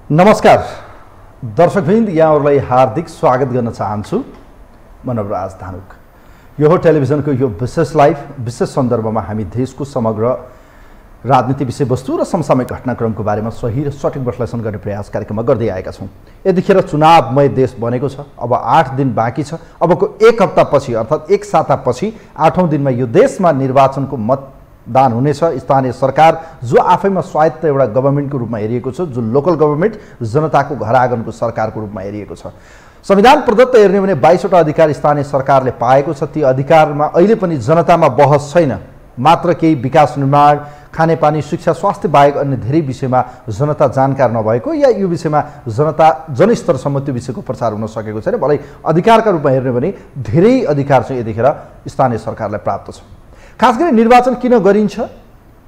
नमस्कार दर्शकवृन्द, यहाँहरूलाई हार्दिक स्वागत गर्न चाहन्छु। म नवराज धानुक। यो हो टेलिभिजनको यो विशेष लाइभ। विशेष सन्दर्भमा हामी देशको समग्र राजनीतिक विषयवस्तु र समसामयिक घटनाक्रमको बारेमा सही र सठिक विश्लेषण गर्ने प्रयास कार्यक्रममा गर्दै आएका छौँ। यतिखेर चुनावमय देश बनेको छ। अब 8 दिन बाँकी छ। अबको एक हप्तापछि अर्थात् एक सातापछि 8औं दिनमा यो देशमा निर्वाचनको मतदान हुनेछ। स्थानीय सरकार जो आफैमा स्वायत्त एउटा गभर्मेन्टको रूपमा हेरिएको छ, जो लोकल गभर्मेन्ट जनताको घर आँगनको सरकारको रूपमा हेरिएको छ। संविधान प्रदत्त हेर्ने भने 22वटा अधिकार स्थानीय सरकारले पाएको छ। ती अधिकारमा अहिले पनि जनतामा बहस छैन। मात्र केही विकास निर्माण, खानेपानी, शिक्षा, स्वास्थ्य बाहेक अन्य धेरै विषयमा जनता जानकार नभएको या यो विषयमा जनता जनस्तरसम्म त्यो विषयको प्रचार हुन सकेको छैन। भलै अधिकारका रूपमा हेर्ने भने धेरै अधिकार चाहिँ यतिखेर स्थानीय सरकारलाई प्राप्त छ। खास गरी निर्वाचन किन गरिन्छ?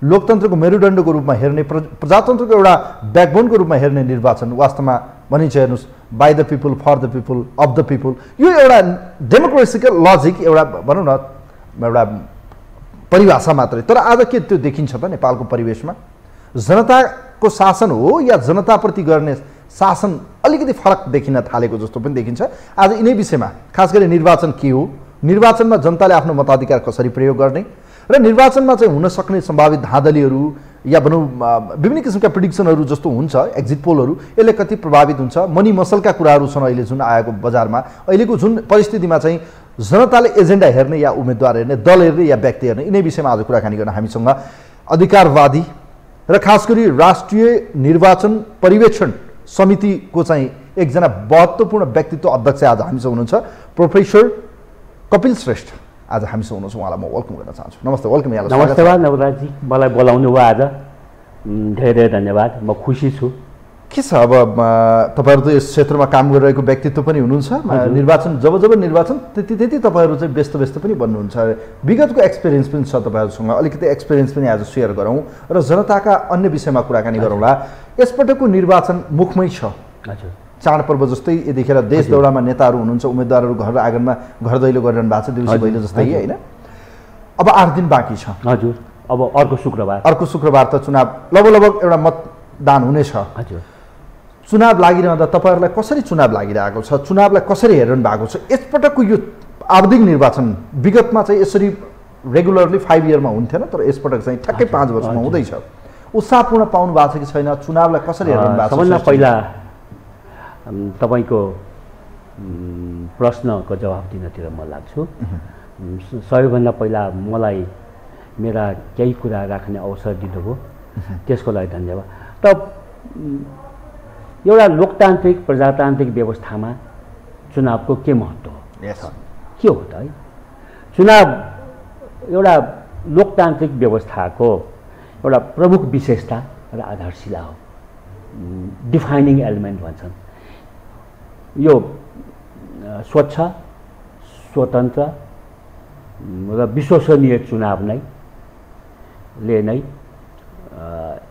लोकतन्त्रको मेरुदण्डको रूपमा हेर्ने, प्रजातन्त्रको एउटा ब्याकबोनको रूपमा हेर्ने निर्वाचन वास्तवमा भनिन्छ हेर्नुहोस्, by the people, for the people, of the people. यो एउटा डेमोक्रेसीको लजिक, एउटा भनौँ न एउटा परिभाषा मात्रै। तर आज के त्यो देखिन्छ त नेपालको परिवेशमा? जनताको शासन हो या जनताप्रति गर्ने शासन अलिकति फरक देखिन थालेको जस्तो पनि देखिन्छ। आज यिनै विषयमा खास गरी निर्वाचन के हो, निर्वाचनमा जनताले आफ्नो मताधिकार कसरी प्रयोग गर्ने र निर्वाचनमा चाहिँ हुन सक्ने सम्भावित धाँधलीहरू या भनौँ विभिन्न किसिमका प्रिडिक्सनहरू जस्तो हुन्छ, एक्जिट पोलहरू, यसले कति प्रभावित हुन्छ? मनी मसलका कुराहरू छन् अहिले जुन आएको बजारमा। अहिलेको जुन परिस्थितिमा चाहिँ जनताले एजेन्डा हेर्ने या उम्मेदवार हेर्ने, दल हेर्ने या व्यक्ति हेर्ने, यिनै विषयमा आज कुराकानी गर्न हामीसँग अधिकारवादी र खास गरी राष्ट्रिय निर्वाचन पर्यवेक्षण समितिको चाहिँ एकजना महत्त्वपूर्ण व्यक्तित्व अध्यक्ष आज हामीसँग हुनुहुन्छ, प्रोफेसर कपिल श्रेष्ठ आज हामीसँग हुनुहुन्छ। उहाँलाई म वेलकम गर्न चाहन्छु। नमस्ते, वेलकम यहाँलाई। नमस्ते नवराजी, मलाई बोलाउनु भयो आज, धेरै धेरै धन्यवाद। म खुसी छु। के छ अब तपाईँहरू त यस क्षेत्रमा काम गरिरहेको व्यक्तित्व पनि हुनुहुन्छ। निर्वाचन जब निर्वाचन त्यति तपाईँहरू चाहिँ व्यस्त पनि बन्नुहुन्छ। विगतको एक्सपिरियन्स पनि छ तपाईँहरूसँग, अलिकति एक्सपिरियन्स पनि आज सेयर गरौँ र जनताका अन्य विषयमा कुराकानी गरौँला। यसपटकको निर्वाचन मुखमै छ। हजुर, चाडपर्व जस्तै यतिखेर देश दौडामा नेताहरू हुनुहुन्छ, उम्मेदवारहरू घर आँगनमा घर दैलो गरिरहनु भएको छ, देउसी भैलो जस्तै होइन। अब 8 दिन बाँकी छ। हजुर, अब अर्को शुक्रबार त चुनाव लगभग एउटा मतदान हुनेछ। हजुर, चुनाव लागिरहँदा तपाईँहरूलाई कसरी चुनाव लागिरहेको छ? चुनावलाई कसरी हेरिरहनु भएको छ? यसपटकको यो आवधिक निर्वाचन विगतमा चाहिँ यसरी रेगुलरली 5 इयरमा हुन्थेन, तर यसपटक चाहिँ ठ्याक्कै 5 वर्षमा हुँदैछ। उत्साहपूर्ण पाउनु भएको छ कि छैन? चुनावलाई कसरी हेरिरहनु भएको छ? सबभन्दा पहिला तपाईँको प्रश्नको जवाफ दिनतिर म लाग्छु। सबैभन्दा पहिला मलाई मेरा केही कुरा राख्ने अवसर दिनुभयो, त्यसको लागि धन्यवाद। त एउटा लोकतान्त्रिक प्रजातान्त्रिक व्यवस्थामा चुनावको के महत्त्व हो? के हो त है? चुनाव एउटा लोकतान्त्रिक व्यवस्थाको एउटा प्रमुख विशेषता र आधारशिला हो, डिफाइनिङ एलिमेन्ट भन्छन्। यो स्वच्छ, स्वतन्त्र र विश्वसनीय चुनाव नै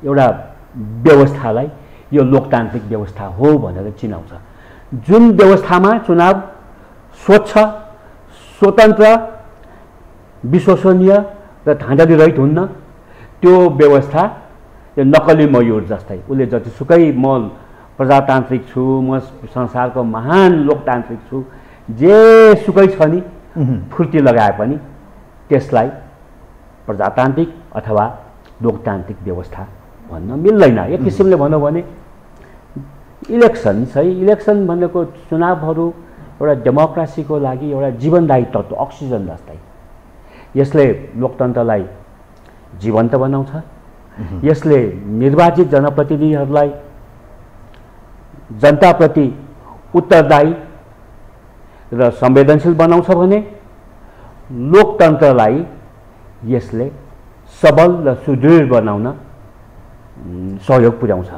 एउटा व्यवस्थालाई यो लोकतान्त्रिक व्यवस्था हो भनेर चिनाउँछ। जुन व्यवस्थामा चुनाव स्वच्छ, स्वतन्त्र, विश्वसनीय र धाँधली रहित हुन्न, त्यो व्यवस्था यो नक्कली मयूर जस्तै, उसले जतिसुकै म प्रजातान्त्रिक छु, म संसारको महान लोकतान्त्रिक छु, जेसुकै छ नि फुर्ती लगाए पनि त्यसलाई प्रजातान्त्रिक अथवा लोकतान्त्रिक व्यवस्था भन्न मिल्दैन। एक किसिमले भनौँ भने इलेक्सन है, इलेक्सन भनेको चुनावहरू एउटा डेमोक्रेसीको लागि एउटा जीवनदायी तत्त्व, अक्सिजन जस्तै। यसले लोकतन्त्रलाई जीवन्त बनाउँछ। यसले निर्वाचित जनप्रतिनिधिहरूलाई जनताप्रति उत्तरदायी र संवेदनशील बनाउँछ भने लोकतन्त्रलाई यसले सबल र सुदृढ बनाउन सहयोग पुर्याउँछ।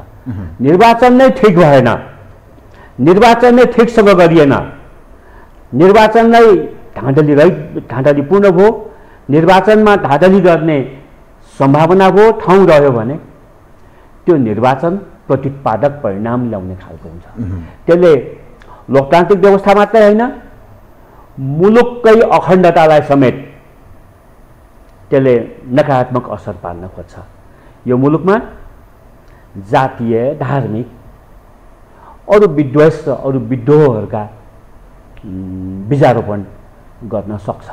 निर्वाचन नै ठिक भएन, निर्वाचन नै ठिकसँग गरिएन, निर्वाचन नै धाँधलीपूर्ण भयो, निर्वाचनमा धाँधली गर्ने सम्भावना भयो, ठाउँ रह्यो भने त्यो निर्वाचन प्रतिपादक परिणाम ल्याउने खालको हुन्छ। त्यसले लोकतान्त्रिक व्यवस्था मात्रै होइन, मुलुककै अखण्डतालाई समेत त्यसले नकारात्मक असर पार्न खोज्छ। यो मुलुकमा जातीय, धार्मिक अरू विद्वेष र अरू विद्रोहहरूका बीजारोपण गर्न सक्छ।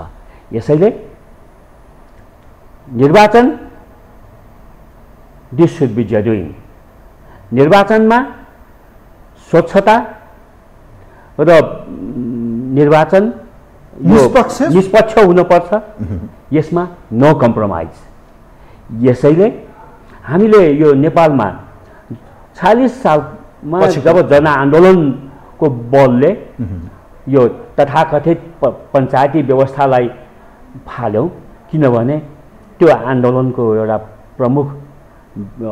यसैले निर्वाचन दिस सुड बी जेन्युइन। निर्वाचनमा स्वच्छता र निर्वाचन निष्पक्ष हुनुपर्छ। यसमा नो कम्प्रोमाइज। यसैले हामीले यो नेपालमा 40 सालमा जब जनआन्दोलनको बलले यो तथाकथित पञ्चायती व्यवस्थालाई फाल्यौँ, किनभने त्यो आन्दोलनको एउटा प्रमुख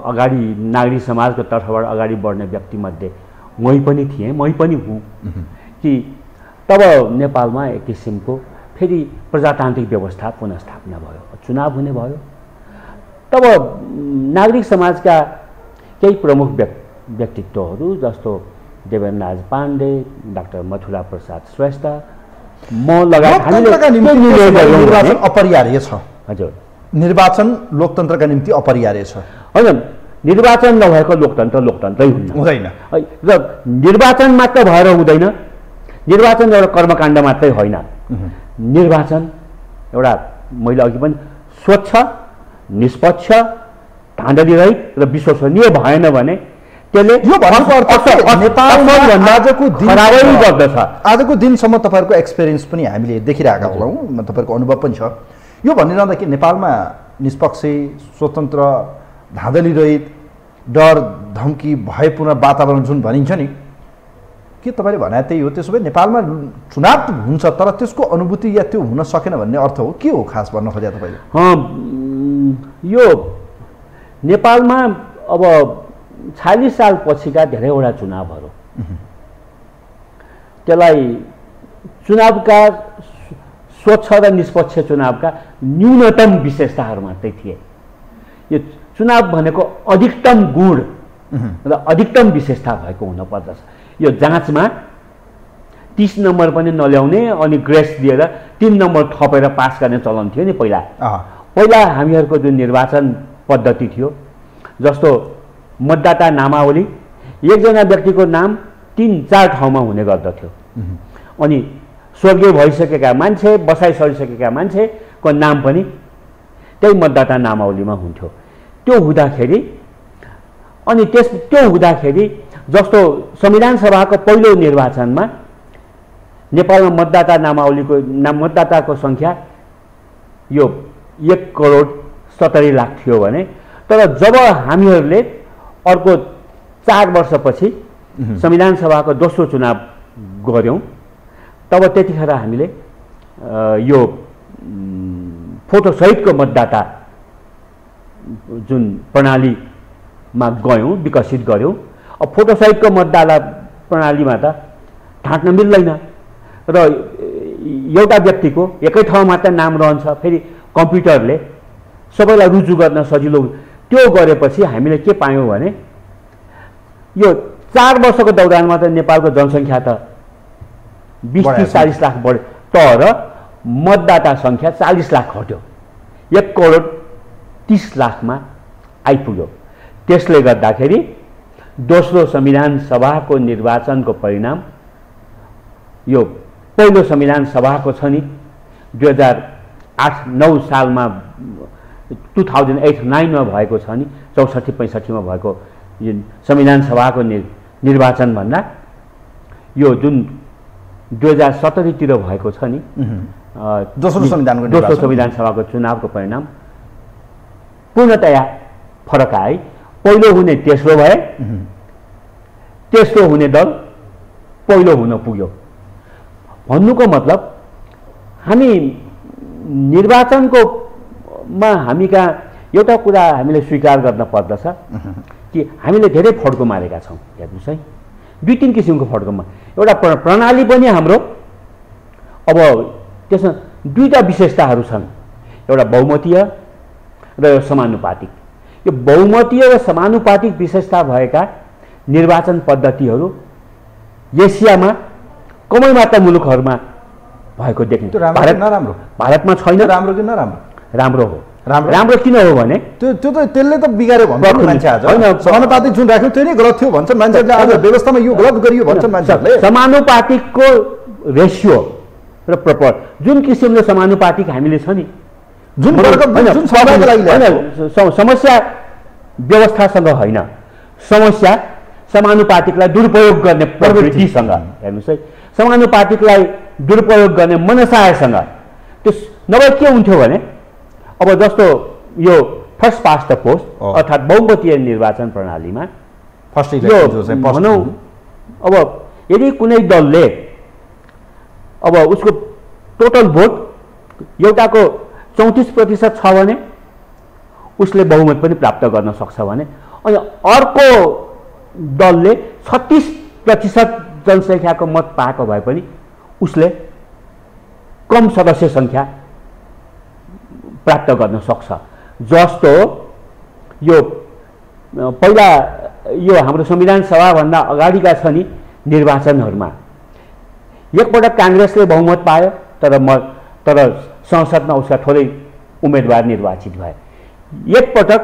अगाडि नागरिक समाजको तर्फबाट अगाडि बढ्ने व्यक्तिमध्ये मै पनि थिएँ, मै पनि हुँ कि तब नेपालमा एक किसिमको फेरि प्रजातान्त्रिक व्यवस्था पुनर्स्थापना भयो, चुनाव हुने भयो। तब नागरिक समाजका केही प्रमुख व्यक्तित्वहरू जस्तो देवेन्द्रराज पाण्डे, डाक्टर मथुरा प्रसाद श्रेष्ठ, म लगायत निर्वाचन अपरिहार्य छ। हजुर, निर्वाचन लोकतन्त्रका निम्ति अपरिहार्य छ। होइन, निर्वाचन नभएको लोकतन्त्रै हुँदैन र निर्वाचन मात्र भएर हुँदैन। निर्वाचन एउटा कर्मकाण्ड मात्रै होइन। निर्वाचन एउटा मैले अघि पनि स्वच्छ, निष्पक्ष, धाँधलीरहित र विश्वसनीय भएन भने त्यसले आजको दिनसम्म तपाईँहरूको एक्सपिरियन्स पनि हामीले देखिरहेका छौँ, तपाईँहरूको अनुभव पनि छ। यो भनिरहँदा कि नेपालमा निष्पक्ष, स्वतन्त्र, धाँधलीरहित, डर धम्की भयपूर्ण वातावरण जुन भनिन्छ नि, के तपाईँले भने त्यही हो? त्यसो भए नेपालमा चुनाव हुन्छ तर त्यसको अनुभूति या त्यो हुन सकेन भन्ने अर्थ हो? के हो खास भन्न खोजे तपाईँले? यो नेपालमा अब 40 साल पछिका धेरैवटा चुनावहरू त्यसलाई चुनावका स्वच्छ र निष्पक्ष चुनावका न्यूनतम विशेषताहरू मात्रै थिए। यो चुनाव भनेको अधिकतम गुण र अधिकतम विशेषता भएको हुनुपर्दछ। यो जाँचमा 30 नम्बर पनि नल्याउने अनि ग्रेस दिएर 3 नम्बर थपेर पास गर्ने चलन थियो नि पहिला। पहिला हामीहरूको जुन निर्वाचन पद्धति थियो, जस्तो मतदाता नामावली एकजना व्यक्तिको नाम 3-4 ठाउँमा हुने गर्दथ्यो अनि स्वर्गीय भइसकेका मान्छे, बसाइ सरिसकेका मान्छेको नाम पनि त्यही मतदाता नामावलीमा हुन्थ्यो। त्यो हुँदाखेरि जस्तो संविधान सभाको पहिलो निर्वाचनमा नेपालमा मतदाताको सङ्ख्या यो 1,70,00,000 थियो भने, तर जब हामीहरूले अर्को 4 वर्षपछि संविधान सभाको दोस्रो चुनाव गऱ्यौँ, तब त्यतिखेर हामीले यो फोटोसहितको मतदाता जुन प्रणालीमा गयौँ, विकसित गऱ्यौँ। अब फोटोसहितको मतदाता प्रणालीमा त ठाट्न मिल्दैन र एउटा व्यक्तिको एकै ठाउँ मात्र नाम रहन्छ। फेरि कम्प्युटरले सबैलाई रुजु गर्न सजिलो त्यो गरेपछि हामीले के पायौँ भने यो 4 वर्षको दौरानमा त नेपालको जनसङ्ख्या त 20-40 लाख बढ्यो, तर मतदाता सङ्ख्या 40 लाख घट्यो, 1,30,00,000 आइपुग्यो। त्यसले गर्दाखेरि दोस्रो संविधान सभाको निर्वाचनको परिणाम यो पहिलो संविधान सभाको छ नि 2008-09 सालमा 2008-09 भएको छ नि 64-65 भएको जुन संविधान सभाको निर्वाचन भन्दा यो जुन 2017 तिर भएको छ नि दोस्रो संविधान सभाको चुनावको परिणाम पूर्णतया फरक आए। पहिलो हुने तेस्रो भए, तेस्रो हुने दल पहिलो हुन पुग्यो। भन्नुको मतलब हामी निर्वाचनकोमा हामी कहाँ एउटा कुरा हामीले स्वीकार गर्न पर्दछ कि हामीले धेरै फड्को मारेका छौँ। हेर्नुहोस् है, 2-3 किसिमको फड्कोमा एउटा प्रणाली पनि हाम्रो अब त्यसमा 2टा विशेषताहरू छन्, एउटा बहुमतीय र समानुपातिक। यो बहुमतीय र समानुपातिक विशेषता भएका निर्वाचन पद्धतिहरू एसियामा कमै मात्र मुलुकहरूमा भएको देखिन्छ। भारतमा छैन। राम्रो कि नराम्रो? राम्रो हो। राम्रो किन हो भने त्यो त त्यसले त बिगार्यो भन्छ मान्छे आज समानुपातिक जुन राख्यो त्यो नै गलत थियो भन्छ मान्छेहरूले आज व्यवस्थामा यो गलत गरियो भन्छ मान्छेहरूले समानुपातिकको रेसियो र प्रपर जुन किसिमले समानुपातिक हामीले छ नि जुन समस्या व्यवस्थासँग होइन समस्या समानुपातिकलाई दुरुपयोग गर्ने प्रवृत्तिसँग हेर्नुहोस् है समानुपातिकलाई दुरुपयोग गर्ने मनसायसँग त्यो नभए के हुन्थ्यो भने अब जस्तो यो फर्स्ट पास्ट द पोस्ट अर्थात् बहुमतीय निर्वाचन प्रणालीमा भनौँ अब यदि कुनै दलले अब उसको टोटल भोट एउटाको 34% छ भने उसले बहुमत पनि प्राप्त गर्न सक्छ भने अनि अर्को दलले 36% जनसङ्ख्याको मत पाएको भए पनि उसले कम सदस्य सङ्ख्या प्राप्त गर्न सक्छ जस्तो यो पहिला यो हाम्रो संविधान सभाभन्दा अगाडिका छ नि निर्वाचनहरूमा एकपटक काङ्ग्रेसले बहुमत पायो तर संसदमा उसका थोरै उम्मेदवार निर्वाचित भए एकपटक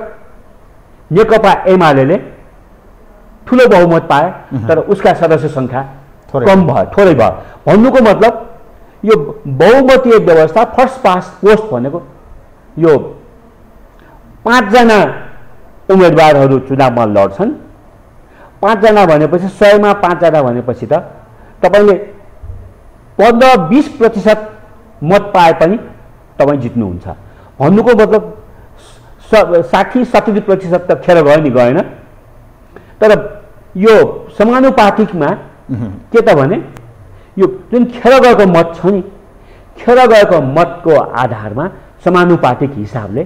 नेकपा एमाले ठुलो बहुमत पाए तर उसका सदस्य सङ्ख्या कम भयो थोरै भयो भन्नुको मतलब यो बहुमतीय व्यवस्था फर्स्ट पास्ट पोस्ट भनेको यो 5 जना उम्मेदवारहरू चुनावमा लड्छन् 5 जना भनेपछि 100 मा 5 जना भनेपछि त तपाईले 15-20% मत पाए पनि तपाईँ जित्नुहुन्छ भन्नुको मतलब 60-70% त खेर गयो नि गएन तर यो समानुपातिकमा के त भने यो जुन खेर गएको मत छ नि खेर गएको मतको आधारमा समानुपातिक हिसाबले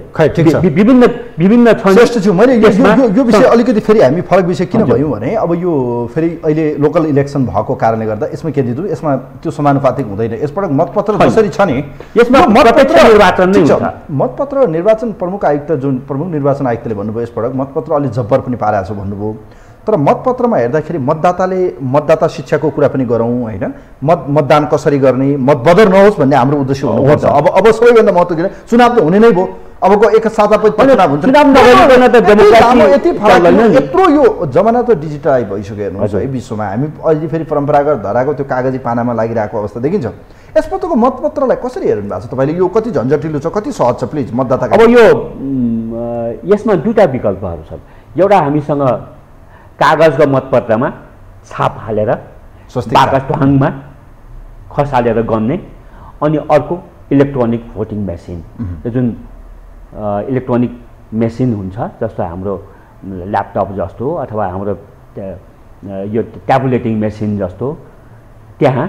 विभिन्न श्रेष्ठज्यू मैले यो विषय अलिकति फेरि हामी फरक विषय किन भयौँ भने अब यो फेरि अहिले लोकल इलेक्सन भएको कारणले गर्दा यसमा के दिनु यसमा त्यो समानुपातिक हुँदैन यसपटक मतपत्र जसरी छ नि यसमा मतपत्र निर्वाचन नै हुन्छ मतपत्र निर्वाचन प्रमुख आयुक्त जुन प्रमुख निर्वाचन आयुक्तले भन्नुभयो यसपटक मतपत्र अलि जब्बर पनि पारेको छ भन्नुभयो तर मतपत्रमा हेर्दाखेरि मतदाता शिक्षाको कुरा पनि गरौँ होइन मतदान कसरी गर्ने मतबदर नहोस् भन्ने हाम्रो उद्देश्य हुनुपर्छ अब सबैभन्दा महत्त्व किन चुनाव त हुने नै भयो अबको एक सातापछि चुनाव हुन्छ यत्रो यो जमाना त डिजिटलाइज भइसक्यो हेर्नुहोस् है विश्वमा हामी अहिले फेरि परम्परागत धराको त्यो कागजी पानामा लागिरहेको अवस्था देखिन्छ यसपटकको मतपत्रलाई कसरी हेर्नु भएको छ तपाईँले यो कति झन्झटिलो छ कति सहज छ प्लिज मतदाता अब यो यसमा दुईटा विकल्पहरू छन् एउटा हामीसँग कागजको मतपत्रमा छाप हालेर बाकस ढाङमा खसालेर गन्ने अनि अर्को इलेक्ट्रोनिक भोटिङ मेसिन जुन इलेक्ट्रोनिक मेसिन हुन्छ जस्तो हाम्रो ल्यापटप जस्तो अथवा हाम्रो यो ट्याबुलेटिङ मेसिन जस्तो त्यहाँ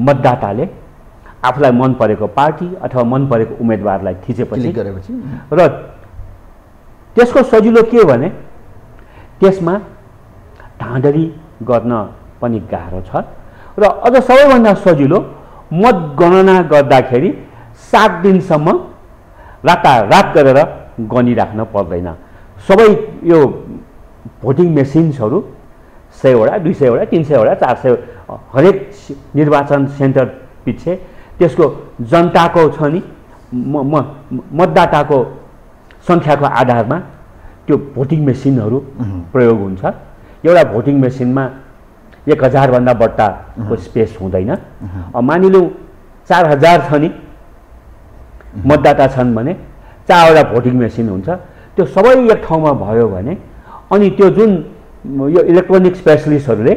मतदाताले आफूलाई मन परेको पार्टी अथवा मन परेको उम्मेदवारलाई थिचेपछि र त्यसको सजिलो के भने त्यसमा धाँधली गर्न पनि गाह्रो छ र अझ सबैभन्दा सजिलो मतगणना गर्दाखेरि 7 दिनसम्म रातारात गरेर गनिराख्न पर्दैन सबै यो भोटिङ मेसिन्सहरू 100 वटा 200 वटा 300 वटा 400 हरेक निर्वाचन सेन्टर पछि त्यसको जनताको छ नि मतदाताको सङ्ख्याको आधारमा त्यो भोटिङ मेसिनहरू प्रयोग हुन्छ एउटा भोटिङ मेसिनमा 1000 भन्दा बढ्ताको स्पेस हुँदैन मानिलौँ 4000 छ नि मतदाता छन् भने 4 वटा भोटिङ मेसिन हुन्छ त्यो सबै एक ठाउँमा भयो भने अनि त्यो जुन यो इलेक्ट्रोनिक स्पेशलिस्टहरूले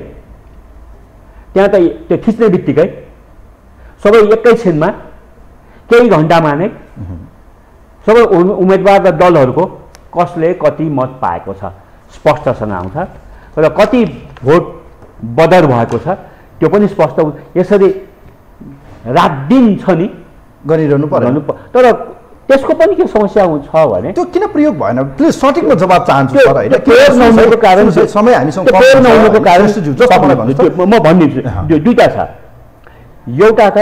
त्यहाँ त त्यो थिच्ने बित्तिकै सबै एकैछिनमा केही घण्टामा नै सबै उम्मेदवार र दलहरूको कसले कति मत पाएको छ स्पष्टसँग आउँछ र कति भोट बदर भएको छ त्यो पनि स्पष्ट यसरी रात दिन छ नि गरिरहनु पर्यो तर त्यसको पनि के समस्या हुन्छ भने त्यो किन प्रयोग भएन प्लिज सठिकमा जवाब चाहन्छु सर हैन प्रयोग नहुनुको कारण समय हामीसँग प्रयोग नहुनुको कारण म भनिदिन्छु दुईटा छ एउटा त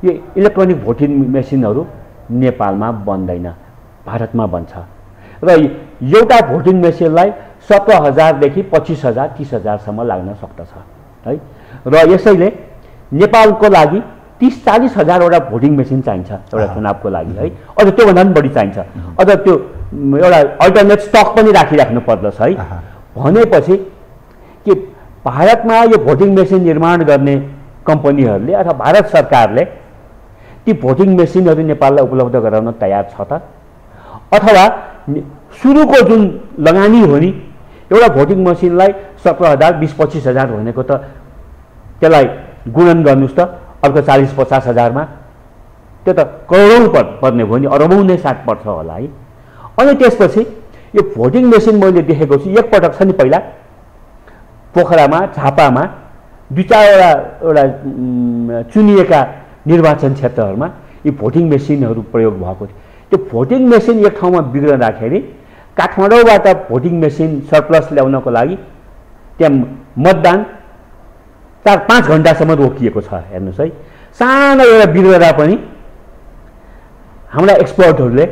यो इलेक्ट्रोनिक भोटिङ मेसिनहरू नेपालमा बन्दैन भारतमा बन्छ र एउटा भोटिङ मेसिनलाई 17,000 देखि 25,000 30,000 सम्म लाग्न सक्दछ है र यसैले नेपालको लागि 30-40 हजारवटा भोटिङ मेसिन चाहिन्छ एउटा चुनावको लागि है, अझ त्योभन्दा पनि बढी चाहिन्छ, अझ त्यो एउटा अल्टरनेट स्टक पनि राखिराख्नु पर्दछ है। भनेपछि कि भारतमा यो भोटिङ मेसिन निर्माण गर्ने कम्पनीहरूले अथवा भारत सरकारले ती भोटिङ मेसिनहरू नेपाललाई उपलब्ध गराउन तयार छ त, अथवा सुरुको जुन लगानी हो नि एउटा भोटिङ मेसिनलाई 17,000 20-25 हजार भनेको त त्यसलाई गुणन गर्नुहोस् त अर्को 40-50 हजारमा, त्यो त करोडौँ पर्ने भयो नि, अरबौँ नै साथ पर्छ होला है। अनि त्यसपछि यो भोटिङ मेसिन मैले देखेको छु एकपटक छ नि पहिला पोखरामा झापामा 2-4वटा एउटा चुनिएका निर्वाचन क्षेत्रहरूमा यी भोटिङ मेसिनहरू प्रयोग भएको थियो। त्यो भोटिङ मेसिन एक ठाउँमा बिग्रँदाखेरि काठमाडौँबाट भोटिङ मेसिन सरप्लस ल्याउनको लागि त्यहाँ मतदान 4-5 घन्टासम्म रोकिएको छ। हेर्नुहोस् है, सानो एउटा बिग्रँदा पनि हाम्रा एक्सपर्टहरूले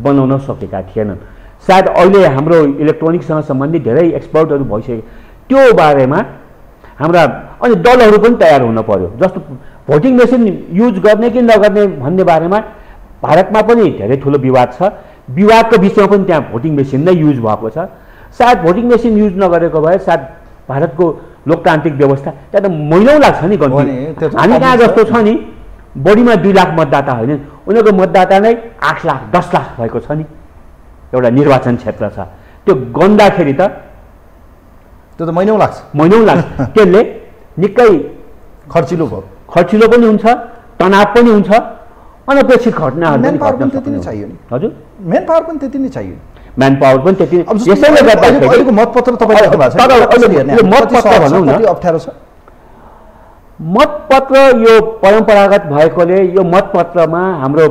बनाउन सकेका थिएनन्। सायद अहिले हाम्रो इलेक्ट्रोनिक्ससँग सम्बन्धित धेरै एक्सपर्टहरू भइसक्यो त्यो बारेमा हाम्रा, अनि दलहरू पनि तयार हुन पर्यो। जस्तो भोटिङ मेसिन युज गर्ने कि नगर्ने भन्ने बारेमा भारतमा पनि धेरै ठुलो विवाद छ, विवादको बिचमा पनि त्यहाँ भोटिङ मेसिन नै युज भएको छ। सायद भोटिङ मेसिन युज नगरेको भए सायद भारतको लोकतान्त्रिक व्यवस्था त्यहाँ त महिनौँ लाग्छ नि गन्ती। हामी कहाँ जस्तो छ नि बढीमा 2 लाख मतदाता होइन, उनीहरूको मतदाता नै 8 लाख 10 लाख भएको छ नि, एउटा निर्वाचन क्षेत्र छ। त्यो गन्दाखेरि त त्यो त महिनौँ लाग्छ, त्यसले निकै खर्चिलो पनि हुन्छ, तनाव पनि हुन्छ, अनपेक्षित घटनाहरू पनि घट्न सक्छ। हजुर, मेन पावर पनि त्यति नै चाहियो, म्यान पावर पनि त्यति। यसैले गर्दाखेरि अहिलेको मतपत्र तपाईले देख्नु भएको छ, मतपत्र भनौँ न अप्ठ्यारो छ। मतपत्र यो परम्परागत भएकोले यो मतपत्रमा हाम्रो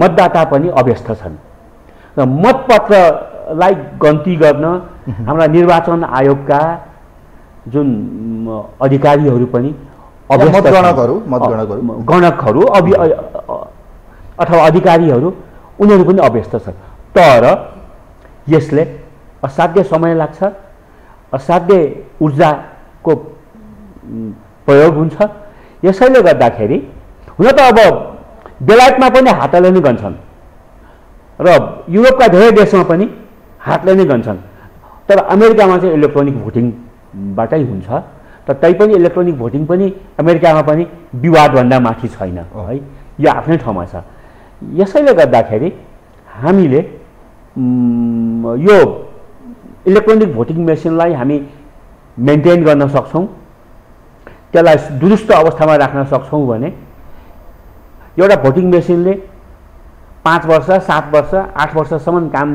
मतदाता पनि अभ्यस्त छन् र मतपत्रलाई गन्ती गर्न हाम्रा निर्वाचन आयोगका जुन अधिकारीहरू पनि गणकहरू अथवा अधिकारीहरू उनीहरू पनि अभ्यस्त छन्। तर यसले असाध्य समय लाग्छ, असाध्य ऊर्जाको प्रयोग हुन्छ। यसैले गर्दाखेरि हुन त अब बेलायतमा पनि हातले नै गन्छन् र युरोपका धेरै देशमा पनि हातले नै गन्छन्, तर अमेरिकामा चाहिँ इलेक्ट्रोनिक भोटिङबाटै हुन्छ। तर तैपनि इलेक्ट्रोनिक भोटिङ पनि अमेरिकामा पनि विवादभन्दा माथि छैन है, यो आफ्नै ठाउँमा छ। यसैले गर्दाखेरि हामीले यो इलेक्ट्रोनिक भोटिङ मेसिनलाई हामी मेन्टेन गर्न सक्छौँ, त्यसलाई दुरुस्त अवस्थामा राख्न सक्छौँ भने एउटा भोटिङ मेसिनले 5 वर्ष 7 वर्ष 8 वर्षसम्म काम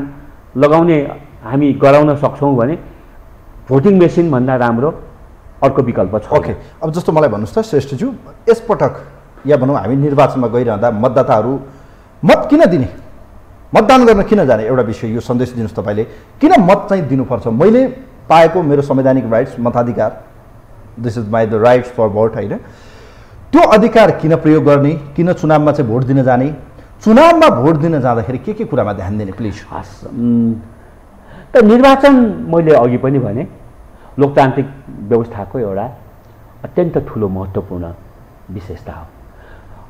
लगाउने हामी गराउन सक्छौँ भने भोटिङ मेसिनभन्दा राम्रो अर्को विकल्प छ। ओके, अब जस्तो मलाई भन्नुहोस् त श्रेष्ठज्यू, यसपटक या भनौँ हामी निर्वाचनमा गइरहँदा मतदाताहरू मत किन दिने, मतदान गर्न किन जाने, एउटा विषय यो सन्देश दिनुहोस् तपाईँले। किन मत चाहिँ दिनुपर्छ? मैले पाएको मेरो संवैधानिक राइट्स मताधिकार, this is my the rights for vote होइन, त्यो अधिकार किन प्रयोग गर्ने, किन चुनावमा चाहिँ भोट दिन जाने, चुनावमा भोट दिन जाँदाखेरि के कुरामा ध्यान दिने प्लिज? त निर्वाचन मैले अघि पनि भने लोकतान्त्रिक व्यवस्थाको एउटा अत्यन्त ठुलो महत्त्वपूर्ण विशेषता हो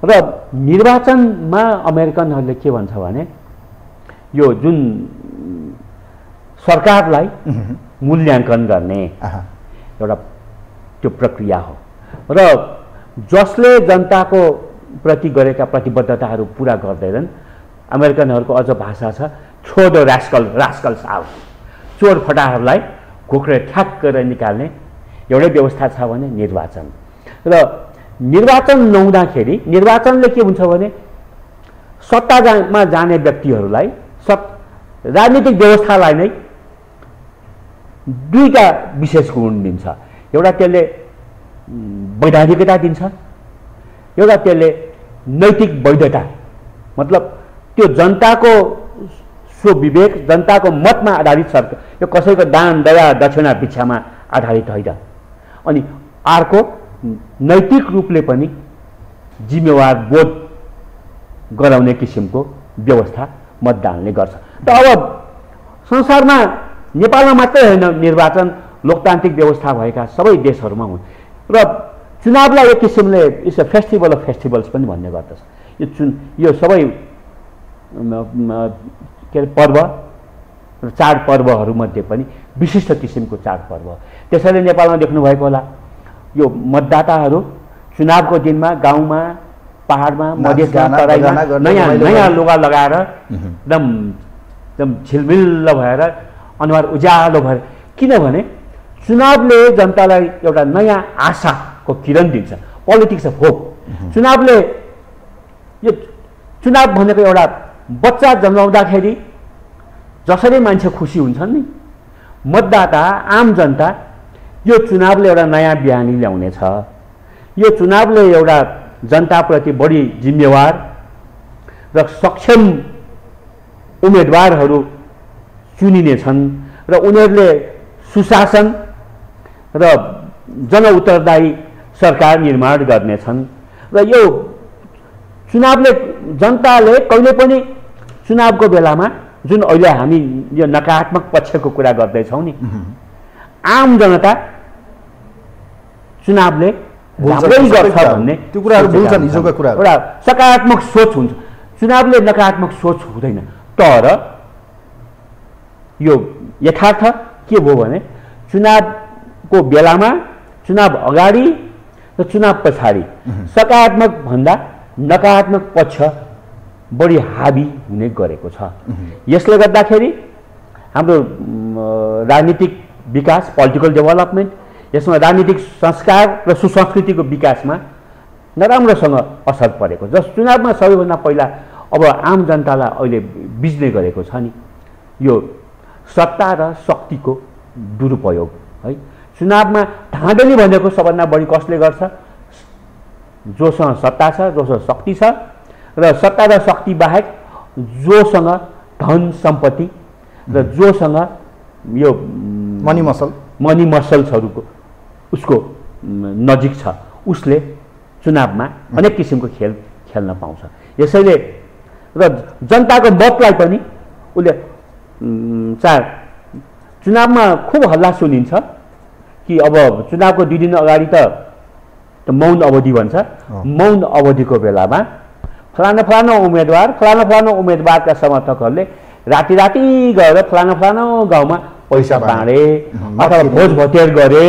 र निर्वाचनमा अमेरिकनहरूले के भन्छ भने यो जुन सरकारलाई मूल्याङ्कन गर्ने एउटा त्यो प्रक्रिया हो र जसले जनताको प्रति गरेका प्रतिबद्धताहरू पुरा गर्दैनन्, अमेरिकनहरूको अझ भाषा छ छोड रास्कल्स आउट, चोर फटाहरूलाई घोक्रे ठ्याक गरेर निकाल्ने एउटै व्यवस्था छ भने निर्वाचन। र निर्वाचन नहुँदाखेरि निर्वाचनले के हुन्छ भने सत्तामा जाने व्यक्तिहरूलाई राजनीतिक व्यवस्थालाई नै 2टा विशेष गुण दिन्छ। एउटा त्यसले वैधानिकता दिन्छ, एउटा त्यसले नैतिक वैधता, मतलब त्यो जनताको स्वविवेक, जनताको मतमा आधारित सरकार, यो कसैको दान दया दक्षिणा भिक्षामा आधारित होइन। अनि अर्को नैतिक रूपले पनि जिम्मेवार बोध गराउने किसिमको व्यवस्था मतदानले गर्छ। त अब संसारमा नेपालमा मात्रै होइन, निर्वाचन लोकतान्त्रिक व्यवस्था भएका सबै देशहरूमा हुन् र चुनावलाई एक किसिमले it's a festival of festivals पनि भन्ने गर्दछ। यो सबै के अरे पर्व र चाडपर्वहरूमध्ये पनि विशिष्ट किसिमको चाडपर्व। त्यसैले नेपालमा देख्नुभएको होला यो मतदाताहरू चुनावको दिनमा गाउँमा पहाडमा मधेसमा तराईमा नयाँ नयाँ लुगा लगाएर एकदम झिलमिल्ल भएर अनुहार उज्यालो भएर, किनभने चुनावले जनतालाई एउटा नयाँ आशाको किरण दिन्छ। Politics of hope. चुनावले यो चुनाव भनेको एउटा बच्चा जन्माउँदाखेरि जसरी मान्छे खुसी हुन्छन् नि, मतदाता आम जनता यो चुनावले एउटा नयाँ बिहानी ल्याउनेछ। यो चुनावले एउटा जनताप्रति बढी जिम्मेवार र सक्षम उम्मेदवारहरू चुनिनेछन् र उनीहरूले सुशासन र जनउत्तरदायी सरकार निर्माण गर्नेछन्। र यो चुनावले जनताले कहिले पनि चुनावको बेलामा जुन अहिले हामी यो नकारात्मक पक्षको कुरा गर्दैछौँ नि, आम जनता चुनावले राम्रै गर्छ भन्ने त्यो कुराहरू भुल्छन्। हिजोको कुरा एउटा सकारात्मक सोच हुन्छ, चुनावले नकारात्मक सोच हुँदैन। तर यो यथार्थ के भयो भने चुनावको बेलामा, चुनाव अगाडि र चुनाव पछाडि सकारात्मक भन्दा नकारात्मक पक्ष बढी हाबी हुने गरेको छ। यसले गर्दाखेरि हाम्रो राजनीतिक विकास, पोलिटिकल डेभलपमेन्ट, यसमा राजनीतिक संस्कार र सुसंस्कृतिको विकासमा नराम्रोसँग असर परेको। जस चुनावमा सबैभन्दा पहिला अब आम जनतालाई अहिले बिज्ने गरेको छ नि यो सत्ता र शक्तिको दुरुपयोग है। चुनावमा धाँधली भनेको सबभन्दा बढी कसले गर्छ? जोसँग सत्ता छ, जोसँग शक्ति छ, र सत्ता र शक्ति बाहेक जोसँग धन सम्पत्ति र जोसँग यो मनी मसल्सहरूको उसको नजिक छ, उसले चुनावमा अनेक किसिमको खेल खेल्न पाउँछ। यसैले र जनताको मतलाई पनि उसले चुनावमा खुब हल्ला सुनिन्छ कि अब चुनावको 2 दिन अगाडि त मौन अवधि भन्छ। मौन अवधिको बेलामा फलाना उम्मेदवारका समर्थकहरूले राति गएर फलाना गाउँमा पैसा बाँडे अथवा भोज भतेर गरे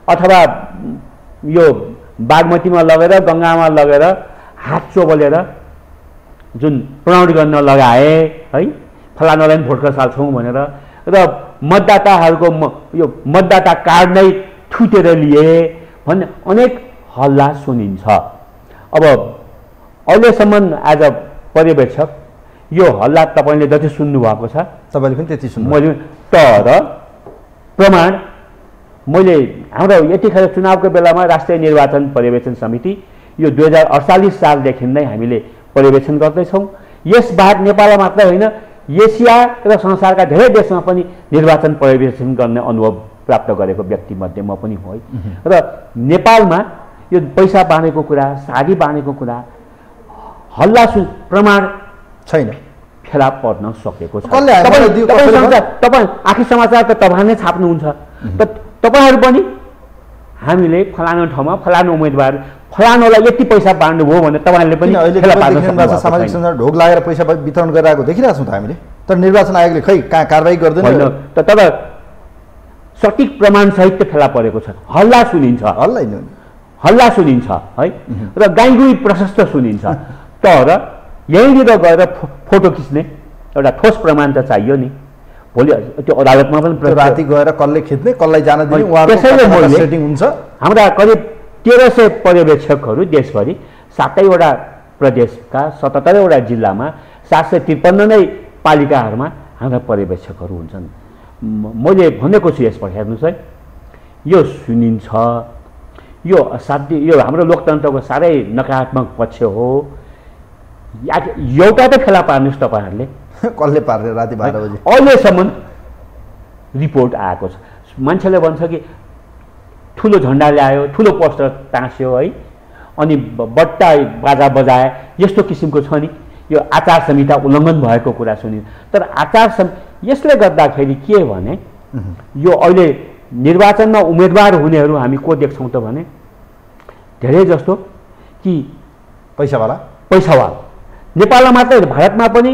अथवा यो बागमतीमा लगेर गङ्गामा लगेर हात चोबलेर जुन प्रमाण गर्न लगाए है, फलानालाई पनि भोट साल्छौँ भनेर, र मतदाताहरूको यो मतदाता कार्ड नै थुतेर लिए भन्ने अनेक हल्ला सुनिन्छ। अब अहिलेसम्म एज अ पर्यवेक्षक यो हल्ला तपाईँले जति सुन्नुभएको छ, तपाईँले पनि त्यति सुन्नु, मैले तर प्रमाण मैले हाम्रो यतिखेर चुनावको बेलामा राष्ट्रिय निर्वाचन पर्यवेक्षण समिति यो 2048 सालदेखि नै हामीले पर्यवेक्षण गर्दैछौँ। यसबाहेक नेपालमा मात्र होइन, एसिया र संसारका धेरै देशमा पनि निर्वाचन पर्यवेक्षण गर्ने अनुभव प्राप्त गरेको व्यक्तिमध्ये म पनि हो। र नेपालमा यो पैसा बाँडेको कुरा, साडी बाँडेको कुरा, हल्ला प्रमाण छैन, फेला पर्न सकेको छ। तपाईँ आखिर समाचार त तपाईँले छाप्नुहुन्छ, तपाईँहरू पनि हामीले फलानु ठाउँमा फलानु उम्मेदवार फलानुलाई यति पैसा बाँड्नुभयो भने तपाईँहरूले पनि सामाजिक सञ्जाल ढोक लागेर पैसा वितरण गरिरहेको देखिरहेको छौँ त हामीले। तर निर्वाचन आयोगले खै कहाँ कारबाही गर्दैन। तर सठिक प्रमाण सहित फेला परेको छ। हल्ला सुनिन्छ है, र गाईगुई प्रशस्त सुनिन्छ। तर यहीँनिर गएर फोटो खिच्ने एउटा ठोस प्रमाण त चाहियो नि। भोलि त्यो अदालतमा पनि राति गएर कसले खिच्ने, कसलाई जान दिने, त्यसैले सेटिङ हुन्छ। हाम्रा करिब 1300 पर्यवेक्षकहरू देशभरि 7वटा प्रदेशका 77वटा जिल्लामा 753 नै पालिकाहरूमा हाम्रा पर्यवेक्षकहरू हुन्छन्। मैले भनेको छु यसबाट हेर्नुहोस् है, यो सुनिन्छ, यो असाध्य, यो हाम्रो लोकतन्त्रको साह्रै नकारात्मक पक्ष हो। एउटा त फेला पार्नुहोस् तपाईँहरूले, कसले पार्ने? राति 12 बजे अहिलेसम्म रिपोर्ट आएको छ। मान्छेले भन्छ कि ठुलो झन्डा ल्यायो, ठुलो पोस्टर टाँस्यो है, अनि बट्टा बाजा बजाए, यस्तो किसिमको छ नि। यो आचार संहिता उल्लङ्घन भएको कुरा सुनियो। तर यसले गर्दाखेरि के भने यो अहिले निर्वाचनमा उम्मेदवार हुनेहरू हामी को देख्छौँ त भने धेरै जस्तो कि पैसावाला नेपालमा मात्रै भारतमा पनि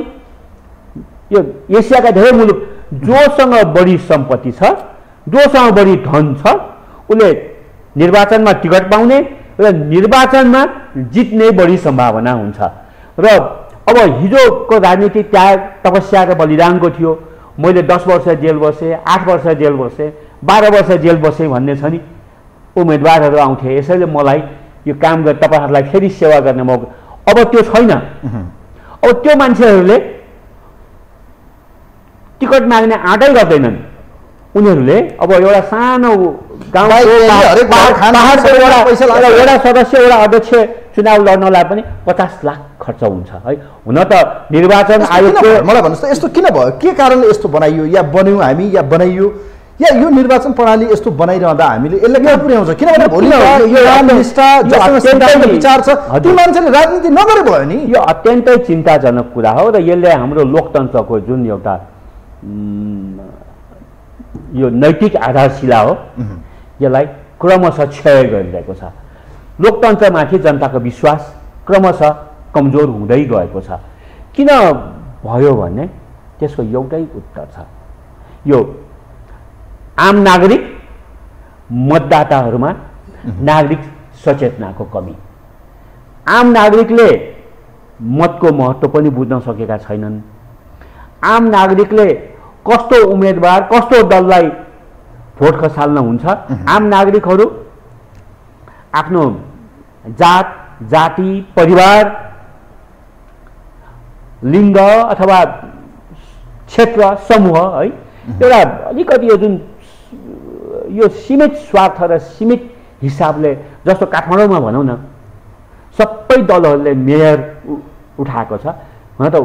यो एसियाका धेरै मुलुक जोसँग बढी सम्पत्ति छ, जोसँग बढी धन छ, उसले निर्वाचनमा टिकट पाउने र निर्वाचनमा जित्ने बढी सम्भावना हुन्छ। र अब हिजोको राजनीति त्याग, तपस्या र बलिदानको थियो। मैले 10 वर्ष जेल बसेँ, 8 वर्ष जेल बसेँ, 12 वर्ष जेल बसेँ भन्ने छ नि, उम्मेदवारहरू आउँथे। यसैले मलाई यो काम गरेर तपाईँहरूलाई फेरि सेवा गर्ने मौका, अब त्यो छैन। अब त्यो मान्छेहरूले टिकट माग्ने आँटै गर्दैनन्। उनीहरूले अब एउटा सानो गाउँको वडा सदस्य, वडा अध्यक्ष चुनाव लड्नलाई पनि 50 लाख खर्च हुन्छ है। हुन त निर्वाचन आयोगको, मलाई भन्नुहोस् त यस्तो किन भयो, के कारणले यस्तो बनाइयो, या बन्यौँ हामी या बनाइयो, या यो निर्वाचन प्रणाली यस्तो बनाइरहँदा हामीले यसले कहाँ पुर्याउँछ? किनभने भोलि विचार छ ती मान्छेले राजनीति नगरे भयो नि। यो अत्यन्तै चिन्ताजनक कुरा हो र यसले हाम्रो लोकतन्त्रको जुन एउटा यो नैतिक आधारशिला हो यसलाई क्रमशः क्षय गरिरहेको छ। लोकतन्त्रमाथि जनताको विश्वास क्रमशः कमजोर हुँदै गएको छ। किन भयो भने त्यसको एउटै उत्तर छ, यो आम नागरिक मतदाताहरूमा नागरिक सचेतनाको कमी। आम नागरिकले मतको महत्त्व पनि बुझ्न सकेका छैनन्। आम नागरिकले कस्तो उम्मेदवार, कस्तो दललाई भोट खसाल्न हुन्छ, आम नागरिकहरू आफ्नो जात, जाति, परिवार, लिङ्ग अथवा क्षेत्र, समूह है, एउटा अलिकति यो जुन यो सीमित स्वार्थ र सीमित हिसाबले, जस्तो काठमाडौँमा भनौँ न, सबै दलहरूले मेयर उठाएको छ। हुन त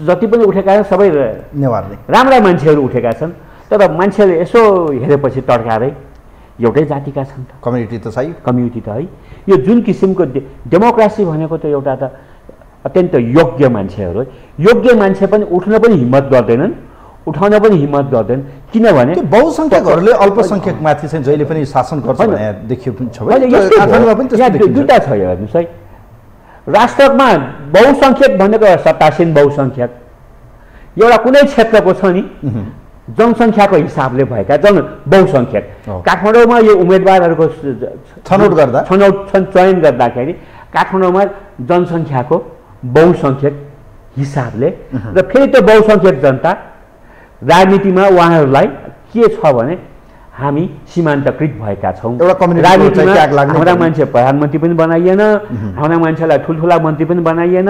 जति पनि उठेका छन् सबै नेवारले राम्रा मान्छेहरू उठेका छन्, तर मान्छेले यसो हेरेपछि तड्कारै एउटै जातिका छन् त, कम्युनिटी त छैन, कम्युनिटी त है। यो जुन किसिमको डेमोक्रेसी भनेको त एउटा त अत्यन्त योग्य मान्छेहरू, योग्य मान्छे पनि उठ्न पनि हिम्मत गर्दैनन्, उठाउन पनि हिम्मत गर्दैन। किनभने बहुसङ्ख्यकहरूले अल्पसङ्ख्यकमाथि चाहिँ जहिले पनि शासन गर्छ भने देखियो पनि छ। दुईवटा छ हेर्नुहोस् है, राष्ट्रमा बहुसङ्ख्यक भनेको सत्तासीन बहुसङ्ख्यक, एउटा कुनै क्षेत्रको छ नि जनसङ्ख्याको हिसाबले भएका बहुसङ्ख्यक। काठमाडौँमा यो उम्मेदवारहरूको चयन गर्दाखेरि काठमाडौँमा जनसङ्ख्याको बहुसङ्ख्यक हिसाबले र फेरि त्यो बहुसङ्ख्यक जनता राजनीतिमा उहाँहरूलाई के छ भने हामी सीमान्तकृत भएका छौँ। राजनीतिमा हाम्रा मान्छे प्रधानमन्त्री पनि बनाइएन, हाम्रा मान्छेलाई ठुल्ठुला मन्त्री पनि बनाइएन,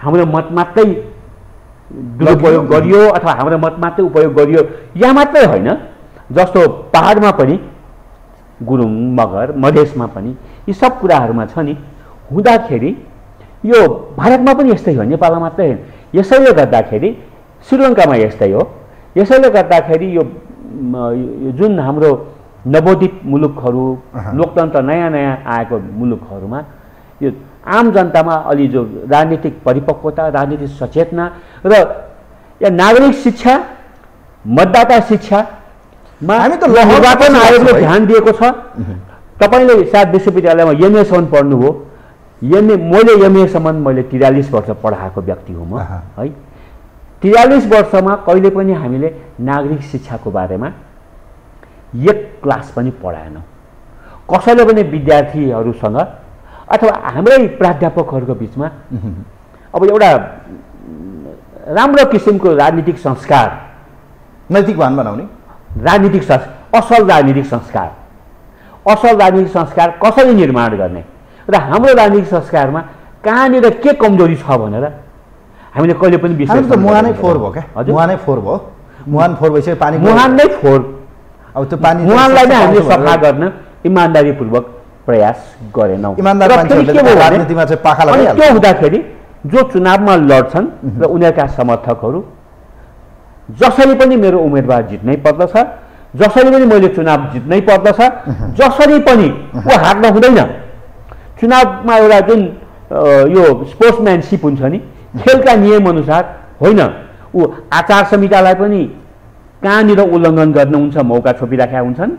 हाम्रो मत मात्रै दुरुपयोग गरियो अथवा हाम्रो मत मात्रै उपयोग गरियो। यहाँ मात्रै होइन, जस्तो पहाडमा पनि गुरुङ, मगर, मधेसमा पनि यी सब कुराहरूमा छ नि। हुँदाखेरि यो भारतमा पनि यस्तै हो, नेपालमा मात्रै होइन। यसैले गर्दाखेरि श्रीलङ्कामा यस्तै हो। यसैले गर्दाखेरि यो जुन हाम्रो नवोदित मुलुकहरू, लोकतन्त्र नयाँ नयाँ आएको मुलुकहरूमा यो आम जनतामा अलि जो राजनीतिक परिपक्वता, राजनीतिक सचेतना र या नागरिक शिक्षा, मतदाता शिक्षामा निर्वाचन आयोगले ध्यान दिएको छ। तपाईँले सायद विश्वविद्यालयमा एमएसम्म पढ्नुभयो। मैले एमएसम्म मैले 43 वर्ष पढाएको व्यक्ति हुँ म है। 43 वर्षमा कहिले पनि हामीले नागरिक शिक्षाको बारेमा एक क्लास पनि पढाएनौँ। कसैले पनि विद्यार्थीहरूसँग अथवा हाम्रै प्राध्यापकहरूको बिचमा अब एउटा राम्रो किसिमको राजनीतिक संस्कार, नैतिकवान बनाउने राजनीतिक असल राजनीतिक संस्कार कसरी निर्माण गर्ने र हाम्रो राजनीतिक संस्कारमा कहाँनिर के कमजोरी छ भनेर हामीले कहिले पनि विश्लेषण त मुहानै फोहोर भयो क्या। मुहानै फोहोर भयो, मुहान फोहोर भइसक्यो, पानी मुहान नै फोहोर। अब त्यो पानी मुहानलाई नै हामीले सफा गर्न इमान्दारीपूर्वक प्रयास गरेनौँ। राजनीतिमा चाहिँ पाखा लाग्यो। त्यो हुँदाखेरि जो चुनावमा लड्छन् र उनीहरूका समर्थकहरू जसरी पनि मेरो उम्मेदवार जित्नै पर्दछ, जसरी पनि मैले चुनाव जित्नै पर्दछ, जसरी पनि ऊ हार्न हुँदैन। चुनावमा एउटा जुन यो स्पोर्ट्सम्यानसिप हुन्छ नि, खेलका नियम अनुसार होइन, ऊ आचार संहितालाई पनि कहाँनिर उल्लङ्घन गर्नुहुन्छ मौका छोपिराखेका हुन्छन्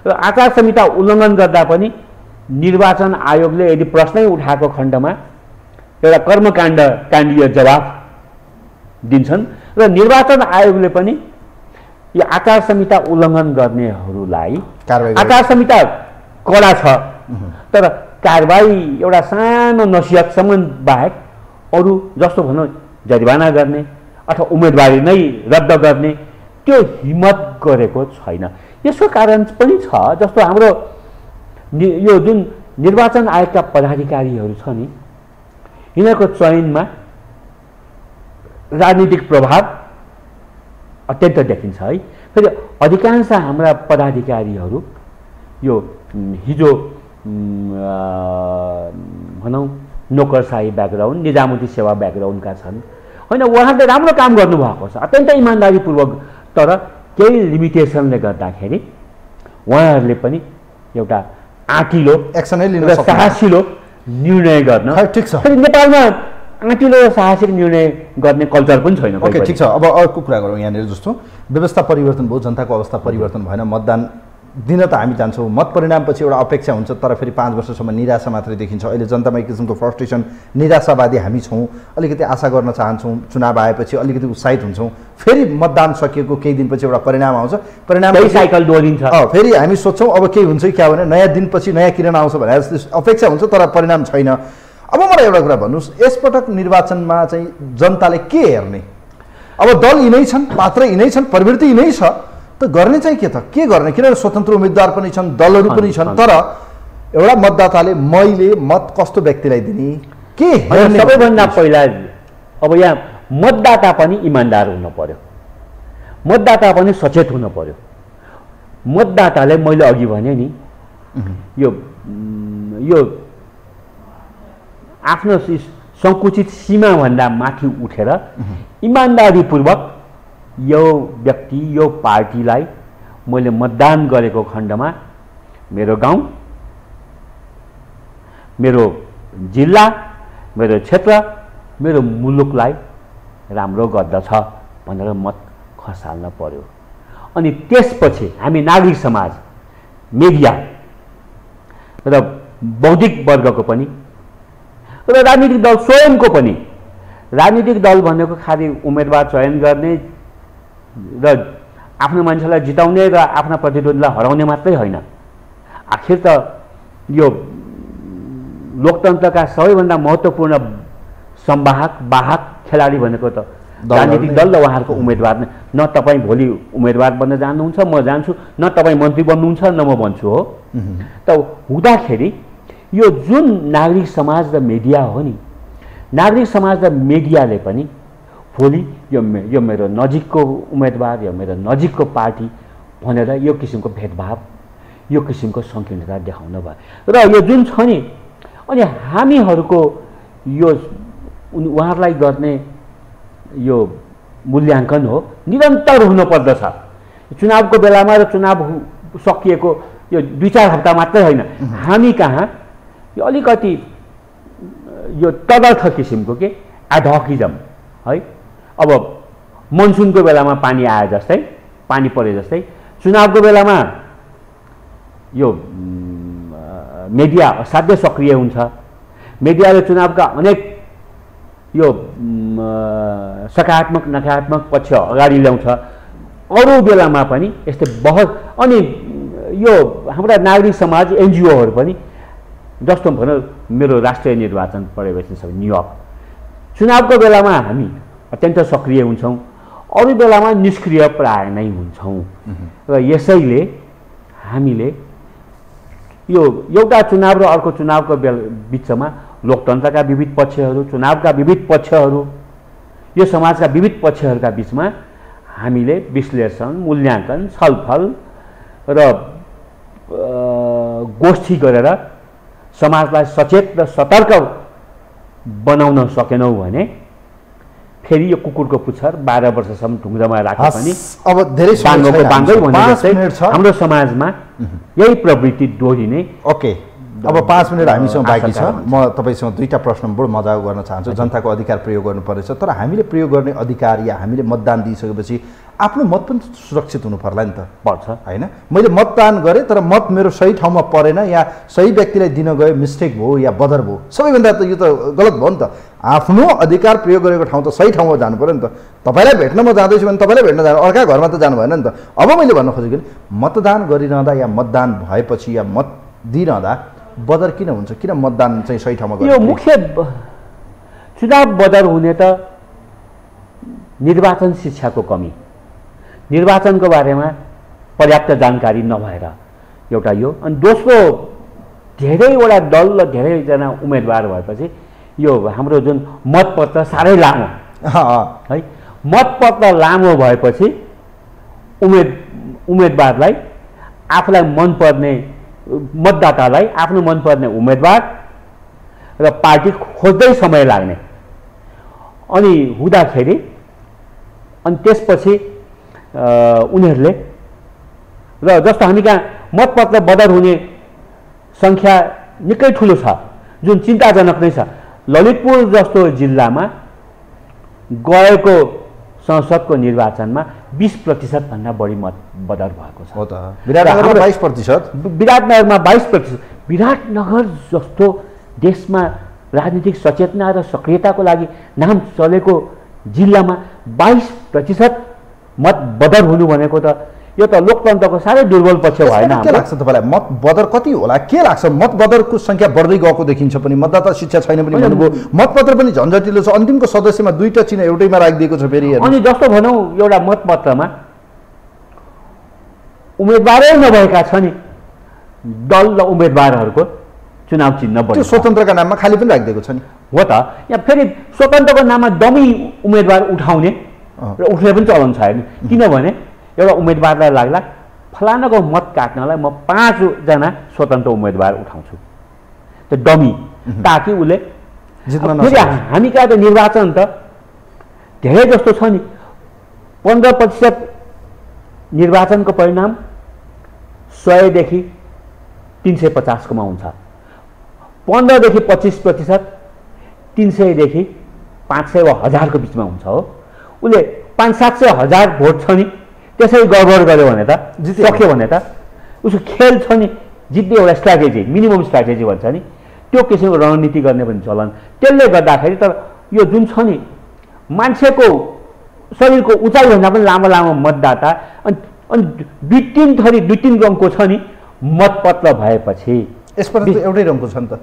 र आचार संहिता उल्लङ्घन गर्दा पनि निर्वाचन आयोगले यदि प्रश्नै उठाएको खण्डमा एउटा काण्डीय जवाफ दिन्छन् र निर्वाचन आयोगले पनि यो आचार संहिता उल्लङ्घन गर्नेहरूलाई आचार संहिता कडा छ तर कारबाही एउटा सानो नसिहतसम्म बाहेक अरू जस्तो भनौँ जरिवाना गर्ने अथवा उम्मेदवारी नै रद्द गर्ने त्यो हिम्मत गरेको छैन। यसको कारण पनि छ जस्तो हाम्रो यो जुन निर्वाचन आयोगका पदाधिकारीहरू छ नि यिनीहरूको चयनमा राजनीतिक प्रभाव अत्यन्त देखिन्छ है। फेरि अधिकांश हाम्रा पदाधिकारीहरू यो हिजो भनौँ नोकरशाही ब्याकग्राउन्ड निजामती सेवा ब्याकग्राउन्डका छन् होइन उहाँहरूले राम्रो काम गर्नुभएको छ अत्यन्त इमान्दारीपूर्वक तर केही लिमिटेसनले गर्दाखेरि उहाँहरूले पनि एउटा आँटिलो एक्सनै लिन र साहसिलो निर्णय गर्न ठिक छ। फेरि नेपालमा आँटिलो र साहसिक निर्णय गर्ने कल्चर पनि छैन। ओके ठिक छ। अब अर्को कुरा गरौँ यहाँनिर जस्तो व्यवस्था परिवर्तन भयो जनताको अवस्था परिवर्तन भएन मतदान दिन त हामी जान्छौँ मत परिणामपछि एउटा अपेक्षा हुन्छ तर फेरि 5 वर्षसम्म निराशा मात्रै देखिन्छ। अहिले जनतामा एक किसिमको फ्रस्ट्रेसन निराशावादी हामी छौँ अलिकति आशा गर्न चाहन्छौँ चुनाव आएपछि अलिकति उत्साहित हुन्छौँ फेरि मतदान सकिएको केही दिनपछि एउटा परिणाम आउँछ परिणाम साइकल दोहोरिन्छ फेरि हामी सोच्छौँ अब के हुन्छ क्या भने नयाँ दिनपछि नयाँ किरण आउँछ भने जस्तो अपेक्षा हुन्छ तर परिणाम छैन। अब मलाई एउटा कुरा भन्नुहोस् यसपटक निर्वाचनमा चाहिँ जनताले के हेर्ने अब दल यिनै छन् पात्र यिनै छन् प्रवृत्ति यिनै छ त गर्ने चाहिँ के त के गर्ने किनभने स्वतन्त्र उम्मेदवार पनि छन् दलहरू पनि छन् तर एउटा मतदाताले मैले मत कस्तो व्यक्तिलाई दिने के हेर्ने सबैभन्दा पहिला अब यहाँ मतदाता पनि इमान्दार हुन पर्यो मतदाता पनि सचेत हुन पर्यो। मतदाताले मैले अघि भने नि यो आफ्नो सङ्कुचित सीमाभन्दा माथि उठेर इमान्दारीपूर्वक यो व्यक्ति यो पार्टीलाई मैले मतदान गरेको खण्डमा मेरो गाउँ मेरो जिल्ला मेरो क्षेत्र मेरो मुलुकलाई राम्रो गर्दछ भनेर मत खसाल्न पर्यो। अनि त्यसपछि हामी नागरिक समाज मिडिया र बौद्धिक वर्गको पनि र राजनीतिक दल स्वयंको पनि राजनीतिक दल भनेको खालि उम्मेदवार चयन गर्ने र आफ्नो मान्छेलाई जिताउने र आफ्ना प्रतिद्वन्दीलाई हराउने मात्रै होइन आखिर त यो लोकतन्त्रका सबैभन्दा महत्त्वपूर्ण वाहक खेलाडी भनेको त राजनीतिक दल र उहाँहरूको उम्मेदवार नै। न तपाईँ भोलि उम्मेदवार बन्न जानुहुन्छ म जान्छु न तपाईँ मन्त्री बन्नुहुन्छ न म बन्छु हो त हुँदाखेरि यो जुन नागरिक समाज र मिडिया हो नि नागरिक समाज र मिडियाले पनि भोलि यो मेरो नजिकको उम्मेदवार यो मेरो नजिकको पार्टी भनेर यो किसिमको भेदभाव यो किसिमको सङ्कीर्णता देखाउन भयो र यो जुन छ नि अनि हामीहरूको यो उहाँहरूलाई गर्ने यो मूल्याङ्कन हो निरन्तर हुनुपर्दछ। चुनावको बेलामा र चुनाव सकिएको यो 2-4 हप्ता मात्रै होइन हामी कहाँ यो अलिकति यो तदर्थ किसिमको के एडहकिजम है। अब मनसुनको बेलामा पानी आए जस्तै पानी परे जस्तै चुनावको बेलामा यो मिडिया असाध्यै सक्रिय हुन्छ मिडियाले चुनावका अनेक यो सकारात्मक नकारात्मक पक्ष अगाडि ल्याउँछ अरू बेलामा पनि यस्तै बहुत अनि यो हाम्रा नागरिक समाज एनजिओहरू पनि जस्तो भनौँ मेरो राष्ट्रिय निर्वाचन पर्यवेक्षण समिति न्युयोर्क चुनावको बेलामा हामी अत्यन्त सक्रिय हुन्छौँ अरू बेलामा निष्क्रिय प्राय नै हुन्छौँ र यसैले हामीले यो एउटा चुनाव र अर्को चुनावको बिचमा लोकतन्त्रका विविध पक्षहरू चुनावका विविध पक्षहरू यो समाजका विविध पक्षहरूका बिचमा हामीले विश्लेषण मूल्याङ्कन छलफल र गोष्ठी गरेर समाजलाई सचेत र सतर्क बनाउन सकेनौँ भने फेरि यो कुकुरको पुच्छर 12 वर्षसम्म ढुङ्गामा राखे पनि अब धेरै हाम्रो समाजमा यही प्रवृत्ति दोहोरिने। ओके अब 5 मिनट हामीसँग बाँकी छ म तपाईसँग 2टा प्रश्न बडो मजा गर्न चाहन्छु। जनताको अधिकार प्रयोग गर्नुपर्नेछ तर हामीले प्रयोग गर्ने अधिकार या हामीले मतदान दिइसकेपछि आफ्नो मत पनि सुरक्षित हुनु पर्ला नि त, पर्छ होइन? मैले मतदान गरेँ तर मत मेरो सही ठाउँमा परेन या सही व्यक्तिलाई दिन गयो, मिस्टेक भयो या बदर भयो, सबैभन्दा त यो त गलत भयो नि त। आफ्नो अधिकार प्रयोग गरेको ठाउँ त सही ठाउँमा जानु पऱ्यो नि त। तपाईँलाई भेट्न म जाँदैछु भने तपाईँलाई भेट्न जानु, अर्का घरमा त जानु भएन नि त। अब मैले भन्न खोजेको नि मतदान गरिरहँदा या मतदान भएपछि या मत दिइरहँदा बदर किन हुन्छ? किन मतदान चाहिँ सही ठाउँमा गर्नु? यो मुख्य चुनाव बदर हुने त निर्वाचन शिक्षाको कमी, निर्वाचनको बारेमा पर्याप्त जानकारी नभएर एउटा यो, अनि दोस्रो धेरैवटा दल र धेरैजना उम्मेदवार भएपछि यो हाम्रो जुन मतपत्र साह्रै लामो है, मतपत्र लामो भएपछि उम्मेदवारलाई आफूलाई मनपर्ने मतदातालाई आफ्नो मनपर्ने उम्मेदवार र पार्टी खोज्दै समय लाग्ने, अनि हुँदाखेरि अनि त्यसपछि उनीहरूले र जस्तो हामी कहाँ मतपत्र बदर हुने सङ्ख्या निकै ठुलो छ, जुन चिन्ताजनक नै छ। ललितपुर जस्तो जिल्लामा गएको संसदको निर्वाचनमा 20% भन्दा बढी मत बदर भएको छ। हो त, विराटनगरमा 22%, विराटनगरमा 22%। विराटनगर जस्तो देशमा राजनीतिक सचेतना र सक्रियताको लागि नाम चलेको जिल्लामा 22% मत बदर हुनु भनेको त यो त लोकतन्त्रको साह्रै दुर्बल पक्ष भएन? के लाग्छ तपाईँलाई मत बदर कति होला? के लाग्छ मत बदरको सङ्ख्या बढ्दै गएको देखिन्छ पनि, मतदाता शिक्षा छैन पनि भन्नुभयो, मतपत्र पनि झन्झटिलो छ, अन्तिमको सदस्यमा 2टा चिन्ह एउटैमा राखिदिएको छ फेरि। अनि जस्तो भनौँ एउटा मतपत्रमा उम्मेदवारै नभएका छ नि, दल र उम्मेदवारहरूको चुनाव चिन्ह बढी, त्यो स्वतन्त्रका नाममा खाली पनि राखिदिएको छ नि। हो त, यहाँ फेरि स्वतन्त्रको नाममा डमी उम्मेदवार उठाउने र उठ्ने पनि चलन छ हेर्नु। किनभने एउटा उम्मेदवारलाई लाग्ला फलानाको मत काट्नलाई म 5 जना स्वतन्त्र उम्मेदवार उठाउँछु, त्यो डमी, ताकि उसले जित्न नसकोस्। हामी कहाँ त निर्वाचन त धेरै जस्तो छ नि, 15% निर्वाचनको परिणाम 100 देखि 350 कोमा हुन्छ, 15 देखि 25% 300 देखि 500 वा 1000 को बिचमा हुन्छ। हो, उसले 500-700 हजार भोट छ नि, त्यसै गडबड गर्यो भने त सक्यो भने त उसको खेल छ नि, जित्ने एउटा स्ट्राटेजी, मिनिमम स्ट्राटेजी भन्छ नि, त्यो किसिमको रणनीति गर्ने पनि चलन। त्यसले गर्दाखेरि तर यो जुन छ नि मान्छेको शरीरको उचाइभन्दा पनि लामो लामो मतदाता, अनि 2-3 थरी 2-3 रङको छ नि मतपत्र भएपछि। यसपल्ट त एउटै रङको छ नि त,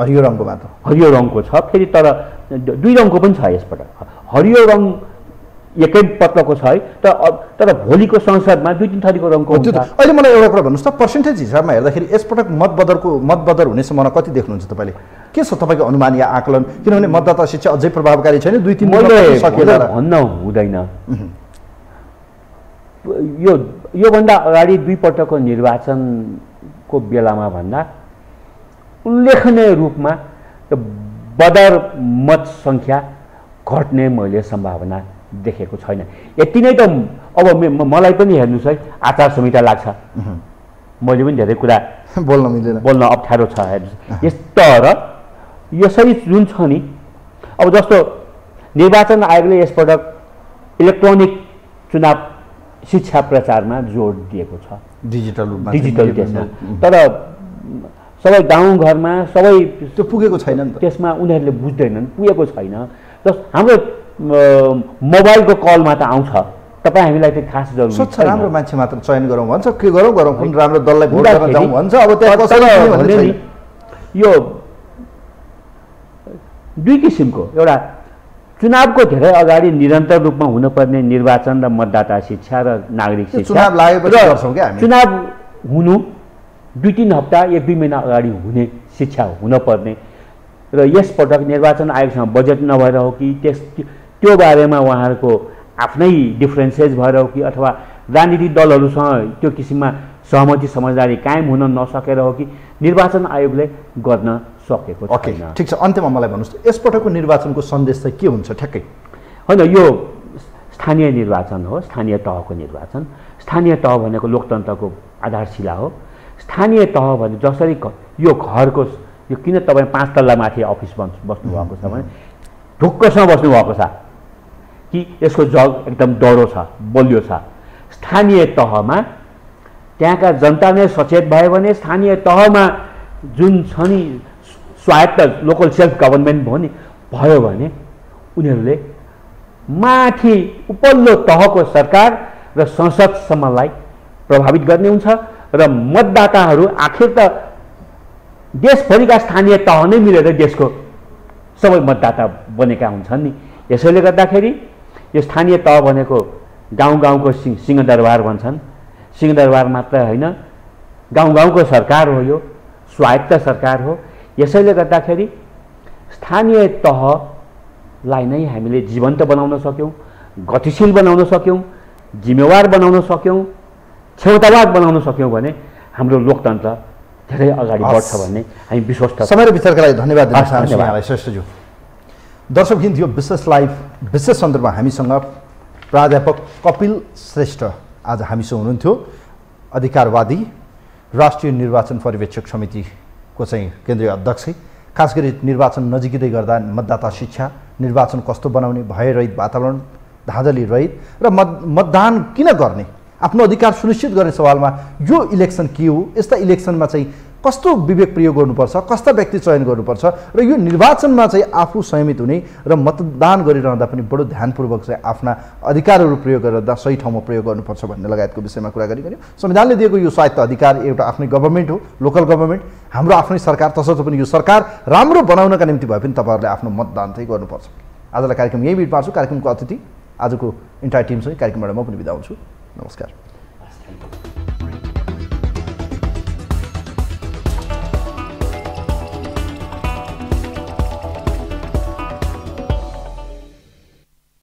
हरियो रङको मात्र, हरियो रङको छ, फेरि तर 2 रङको पनि छ यसपल्ट। हरियो रङ एकै पत्रको छ है, तर भोलिको संसदमा 2-3 थरीको रङको हुन्छ। अहिले मलाई एउटा कुरा भन्नुहोस् त, पर्सेन्टेज हिसाबमा हेर्दाखेरि यसपटक मतबदर हुने सम्भावना कति देख्नुहुन्छ तपाईँले? के छ तपाईँको अनुमान या आकलन? किनभने मतदाता शिक्षा अझै प्रभावकारी छैन, 2-3 भन्न हुँदैन। योभन्दा अगाडि 2 पटकको निर्वाचनको बेलामा भन्दा उल्लेखनीय रूपमा बदर मत सङ्ख्या घट्ने मैले सम्भावना देखेको छैन। यति नै त अब मलाई पनि हेर्नुहोस् है, आचार संहिता लाग्छ, मैले पनि धेरै कुरा बोल्न अप्ठ्यारो छ हेर्नुहोस्। तर यसरी जुन छ नि, अब जस्तो निर्वाचन आयोगले यसपटक इलेक्ट्रोनिक चुनाव शिक्षा प्रचारमा जोड दिएको छ, डिजिटल त्यसमा, तर सबै गाउँघरमा सबै त्यो पुगेको छैन नि त, त्यसमा उनीहरूले बुझ्दैनन्, पुगेको छैन। हाम्रो मोबाइलको कलमा त आउँछ, तपाईँ हामीलाई त्यो खास जरुरी स्वच्छ राम्रो मान्छे मात्र चयन गरौँ भन्छ, के गरौँ कुन राम्रो दललाई भोट गर्न जाउँ भन्छ। अब त्यहाँ कसैले यो 2 किसिमको, एउटा चुनावको धेरै अगाडि निरन्तर रूपमा हुनुपर्ने निर्वाचन र मतदाता शिक्षा र नागरिक शिक्षा, चुनाव लागेपछि गर्छौँ क्या हामी। चुनाव हुनु 2-3 हप्ता 1-2 महिना अगाडि हुने शिक्षा हुनपर्ने, र यसपटक निर्वाचन आयोगसँग बजेट नभएर हो कि त्यो बारेमा उहाँहरूको आफ्नै डिफ्रेन्सेस भएर हो कि अथवा राजनीतिक दलहरूसँग त्यो किसिममा सहमति समझदारी कायम हुन नसकेर हो कि निर्वाचन आयोगले गर्न सकेको छैन। ठिक छ, अन्त्यमा मलाई भन्नुहोस् यसपटकको निर्वाचनको सन्देश चाहिँ के हुन्छ ठ्याक्कै? होइन, यो स्थानीय निर्वाचन हो, स्थानीय तहको निर्वाचन। स्थानीय तह भनेको लोकतन्त्रको आधारशिला हो। स्थानीय तह भने जसरी यो घरको, यो किन तपाईँ 5 तल्ला माथि अफिस बस्नुभएको छ भने ढुक्कसँग बस्नुभएको छ, कि यसको जग एकदम डह्रो छ, बलियो छ। स्थानीय तहमा त्यहाँका जनता नै सचेत भयो भने, स्थानीय तहमा जुन छ नि स्वायत्त लोकल सेल्फ गभर्नमेन्ट भयो भने उनीहरूले माथि उपल्लो तहको सरकार र संसदसम्मलाई प्रभावित गर्ने हुन्छ र मतदाताहरू आखिर त देशभरिका स्थानीय तह नै मिलेर देशको सबै मतदाता बनेका हुन्छन् नि। यसैले गर्दाखेरि यो स्थानीय तह भनेको गाउँ-गाउँको सिंहदरबार भन्छन्। सिंहदरबार मात्र होइन, गाउँ-गाउँको सरकार हो, यो स्वायत्त सरकार हो। यसैले गर्दाखेरि स्थानीय तहलाई नै हामीले जीवन्त बनाउन सक्यौँ, गतिशील बनाउन सक्यौँ, जिम्मेवार बनाउन सक्यौँ, क्षमतावाद बनाउन सक्यौँ भने हाम्रो लोकतन्त्र धेरै अगाडि बढ्छ भन्ने हामी विश्वास छ। समय र विचारका लागि धन्यवाद दिन चाहन्छु यहाँलाई श्रेष्ठज्यू। दर्शकबिन यो विशेष लाइभ विशेष सन्दर्भमा हामीसँग प्राध्यापक कपिल श्रेष्ठ आज हामीसँग हुनुहुन्थ्यो। अधिकारवादी, राष्ट्रिय निर्वाचन पर्यवेक्षक समितिको चाहिँ केन्द्रीय अध्यक्ष। खास गरी निर्वाचन नजिकै गर्दा मतदाता शिक्षा, निर्वाचन कस्तो बनाउने, भयरहित वातावरण, धाँधली रहित र मतदान किन गर्ने, आफ्नो अधिकार सुनिश्चित गर्ने सवालमा यो इलेक्सन के हो, यस्ता इलेक्सनमा चाहिँ कस्तो विवेक प्रयोग गर्नुपर्छ, कस्ता व्यक्ति चयन गर्नुपर्छ र यो निर्वाचनमा चाहिँ आफू संयमित हुने र मतदान गरिरहँदा पनि बडो ध्यानपूर्वक चाहिँ आफ्ना अधिकारहरू प्रयोग गरेर सही ठाउँमा प्रयोग गर्नुपर्छ भन्ने लगायतको विषयमा कुराकानी गर्यो। संविधानले दिएको यो स्वायत्त अधिकार एउटा आफ्नै गभर्मेन्ट हो, लोकल गभर्मेन्ट, हाम्रो आफ्नै सरकार, तसर्थ पनि यो सरकार राम्रो बनाउनका निम्ति भए पनि तपाईँहरूले आफ्नो मतदान चाहिँ गर्नुपर्छ। आजलाई कार्यक्रम यही बिट पार्छु। कार्यक्रमको अतिथि आजको इन्टायर टिम चाहिँ कार्यक्रमबाट म पनि बिदा हुन्छु। नमस्कार।